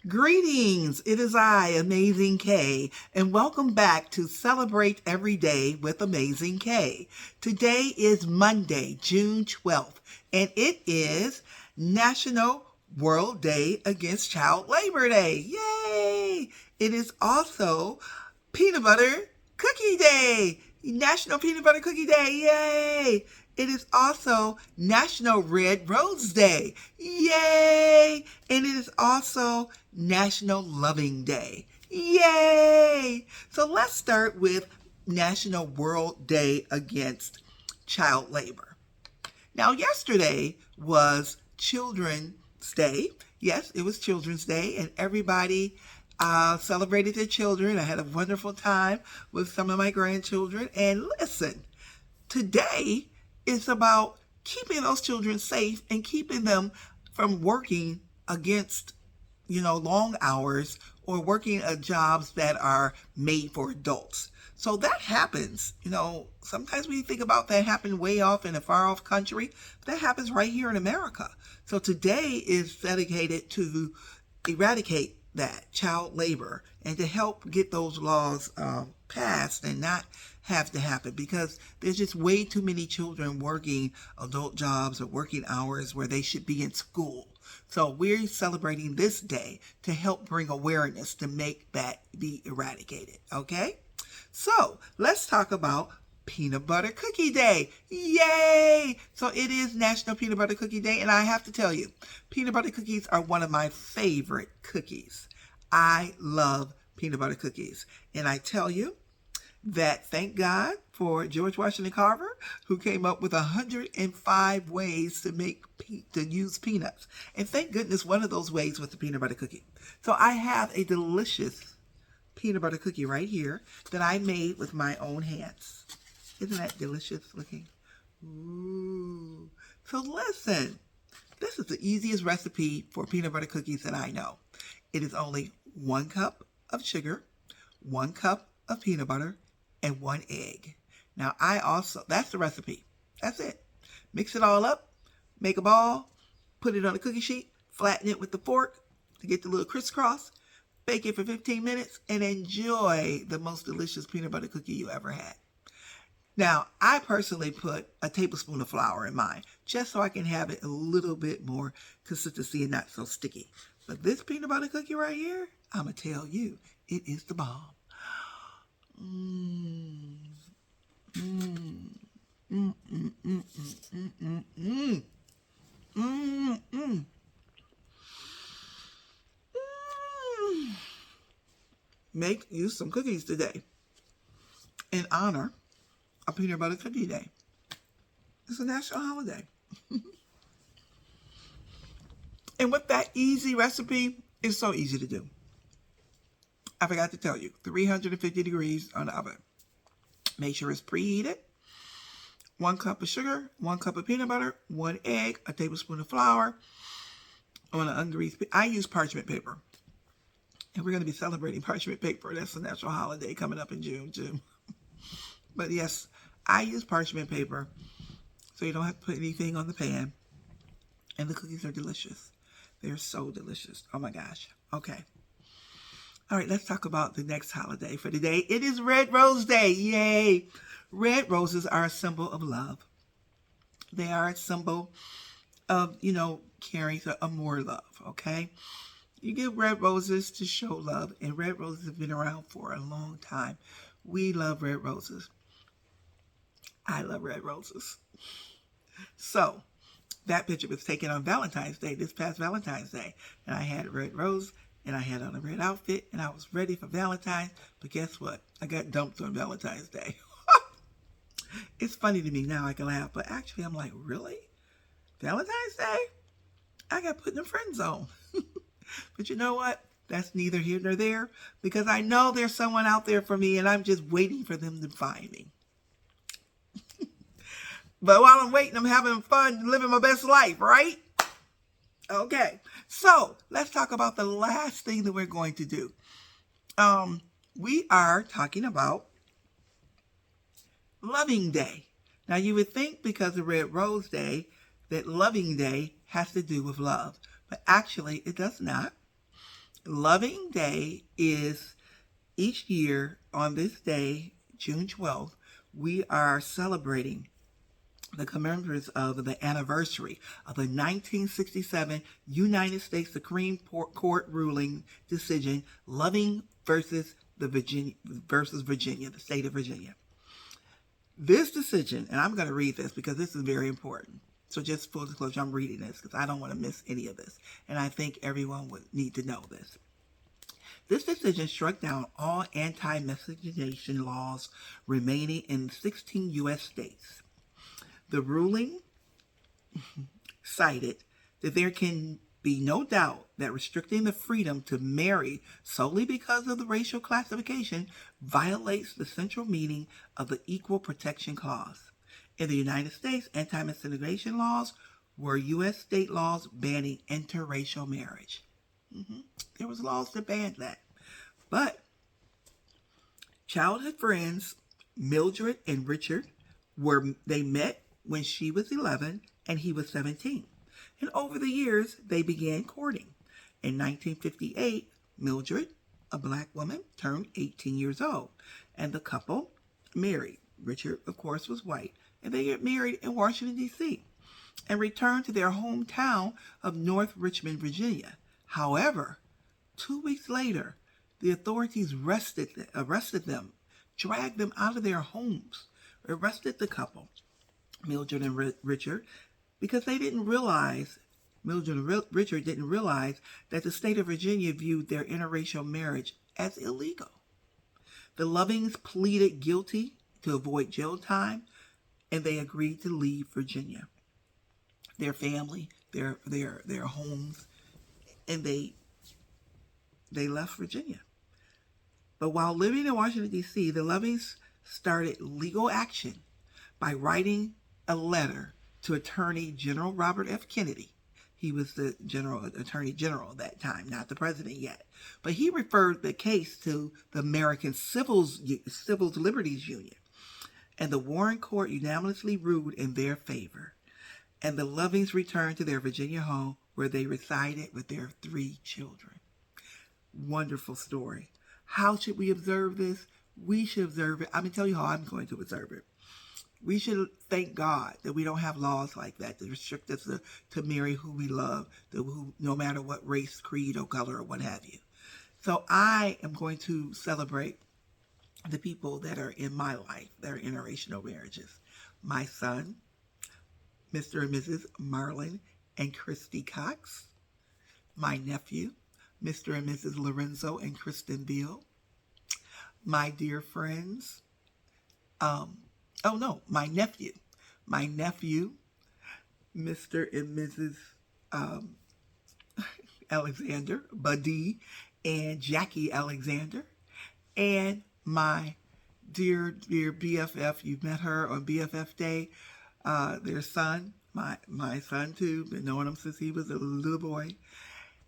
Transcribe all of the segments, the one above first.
Greetings, it is I, Amazing K, and welcome back to Celebrate Every Day with Amazing K. Today is Monday, June 12th, and it is National World Day Against Child Labor Day. Yay! It is also Peanut Butter Cookie Day. National Peanut Butter Cookie Day. Yay! It is also National Red Rose Day. Yay! And it is also National Loving Day. Yay! So let's start with National World Day Against Child Labor. Now, yesterday was Children's Day. Yes, it was Children's Day, and everybody celebrated their children. I had a wonderful time with some of my grandchildren. And listen, today is about keeping those children safe and keeping them from working against, long hours or working at jobs that are made for adults. So that happens, sometimes we think about that happening way off in a far off country. That happens right here in America. So today is dedicated to eradicate that child labor and to help get those laws passed and not have to happen, because there's just way too many children working adult jobs or working hours where they should be in school. So we're celebrating this day to help bring awareness to make that be eradicated. Okay? So let's talk about Peanut Butter Cookie Day. Yay! So it is National Peanut Butter Cookie Day, and I have to tell you, peanut butter cookies are one of my favorite cookies. I love peanut butter cookies. And I tell you that thank God for George Washington Carver, who came up with 105 ways to use peanuts. And thank goodness one of those ways was the peanut butter cookie. So I have a delicious peanut butter cookie right here that I made with my own hands. Isn't that delicious looking? Ooh. So listen, this is the easiest recipe for peanut butter cookies that I know. It is only 1 cup of sugar, 1 cup of peanut butter, and 1 egg. Now that's the recipe. That's it. Mix it all up, make a ball, put it on a cookie sheet, flatten it with the fork to get the little crisscross, bake it for 15 minutes, and enjoy the most delicious peanut butter cookie you ever had. Now, I personally put a tablespoon of flour in mine, just so I can have it a little bit more consistency and not so sticky. But this peanut butter cookie right here, I'm going to tell you, it is the bomb. Mmm. Mmm. Mmm. Mmm. Mmm. Mmm. Mmm. Mmm. Mmm. Mmm. Make you some cookies today in honor of Peanut Butter Cookie Day. It's a national holiday. And with that easy recipe, it's so easy to do. I forgot to tell you, 350 degrees on the oven. Make sure it's preheated. 1 cup of sugar, 1 cup of peanut butter, 1 egg, a tablespoon of flour on an ungreased. I use parchment paper. And we're going to be celebrating parchment paper. That's a national holiday coming up in June, too. But yes, I use parchment paper so you don't have to put anything on the pan. And the cookies are delicious. They're so delicious. Oh my gosh. Okay. All right, let's talk about the next holiday for today. It is Red Rose Day. Yay! Red roses are a symbol of love. They are a symbol of, caring a more love, okay? You give red roses to show love, and red roses have been around for a long time. We love red roses. I love red roses. So, that picture was taken on Valentine's Day, this past Valentine's Day. And I had a red rose, and I had on a red outfit, and I was ready for Valentine's. But guess what? I got dumped on Valentine's Day. It's funny to me now, I can laugh. But actually, I'm like, really? Valentine's Day? I got put in the friend zone. But you know what? That's neither here nor there. Because I know there's someone out there for me, and I'm just waiting for them to find me. But while I'm waiting, I'm having fun, living my best life, right? Okay, so let's talk about the last thing that we're going to do. We are talking about Loving Day. Now, you would think because of Red Rose Day that Loving Day has to do with love. But actually, it does not. Loving Day is each year on this day, June 12th, we are celebrating the commemorations of the anniversary of the 1967 United States Supreme Court ruling decision, Loving versus Virginia, the state of Virginia. This decision, and I'm going to read this because this is very important. So just full disclosure, I'm reading this because I don't want to miss any of this. And I think everyone would need to know this. This decision struck down all anti-miscegenation laws remaining in 16 U.S. states. The ruling cited that there can be no doubt that restricting the freedom to marry solely because of the racial classification violates the central meaning of the Equal Protection Clause. In the United States, anti-miscegenation laws were U.S. state laws banning interracial marriage. There was laws that banned that. But childhood friends Mildred and Richard they met when she was 11 and he was 17. And over the years, they began courting. In 1958, Mildred, a black woman, turned 18 years old, and the couple married. Richard, of course, was white, and they get married in Washington, D.C., and returned to their hometown of North Richmond, Virginia. However, 2 weeks later, the authorities arrested them, dragged them out of their homes, arrested the couple, Mildred and Richard, because Mildred and Richard didn't realize that the state of Virginia viewed their interracial marriage as illegal. The Lovings pleaded guilty to avoid jail time, and they agreed to leave Virginia, their family, their homes, and they left Virginia. But while living in Washington, D.C., the Lovings started legal action by writing a letter to Attorney General Robert F. Kennedy. He was the Attorney General at that time, not the president yet. But he referred the case to the American Civil Liberties Union. And the Warren Court unanimously ruled in their favor. And the Lovings returned to their Virginia home where they resided with their 3 children. Wonderful story. How should we observe this? We should observe it. I'm going to tell you how I'm going to observe it. We should thank God that we don't have laws like that that restrict us to marry who we love, no matter what race, creed, or color, or what have you. So I am going to celebrate the people that are in my life, that are interracial marriages. My son, Mr. and Mrs. Marlon and Christy Cox. My nephew, Mr. and Mrs. Lorenzo and Kristen Beal. My dear friends, my nephew, Mr. and Mrs. Alexander, Buddy and Jackie Alexander, and my dear BFF, you've met her on BFF Day, their son, my son too, been knowing him since he was a little boy.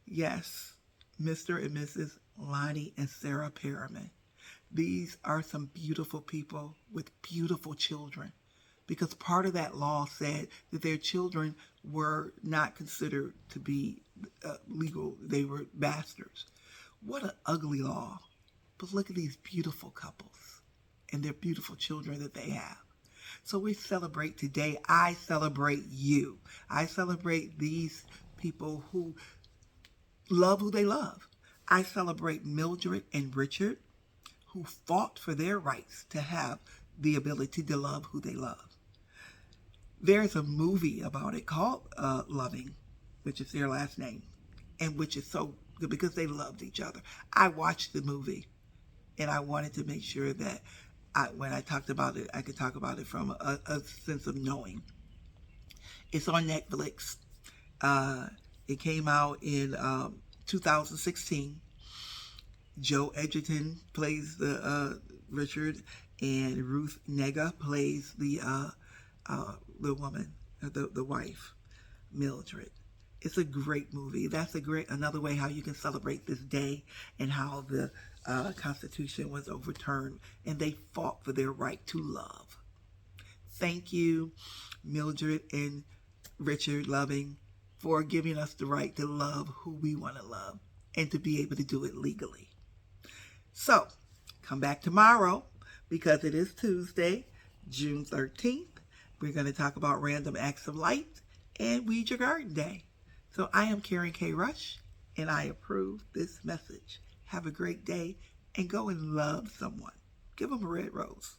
Yes, Mr. and Mrs. Lonnie and Sarah Perriman. These are some beautiful people with beautiful children, because part of that law said that their children were not considered to be legal. They were bastards. What an ugly law. But look at these beautiful couples and their beautiful children that they have. So we celebrate today. I celebrate you. I celebrate these people who love who they love. I celebrate Mildred and Richard, who fought for their rights to have the ability to love who they love. There's a movie about it called Loving, which is their last name, and which is so good because they loved each other. I watched the movie, and I wanted to make sure that when I talked about it, I could talk about it from a sense of knowing. It's on Netflix. It came out in 2016. Joe Edgerton plays the Richard, and Ruth Negga plays the woman, the wife, Mildred. It's a great movie. That's another way how you can celebrate this day, and how the Constitution was overturned and they fought for their right to love. Thank you, Mildred and Richard Loving, for giving us the right to love who we want to love and to be able to do it legally. So, come back tomorrow because it is Tuesday, June 13th. We're going to talk about Random Acts of Light and Weed Your Garden Day. So I am Karen K. Rush, and I approve this message. Have a great day, and go and love someone. Give them a red rose.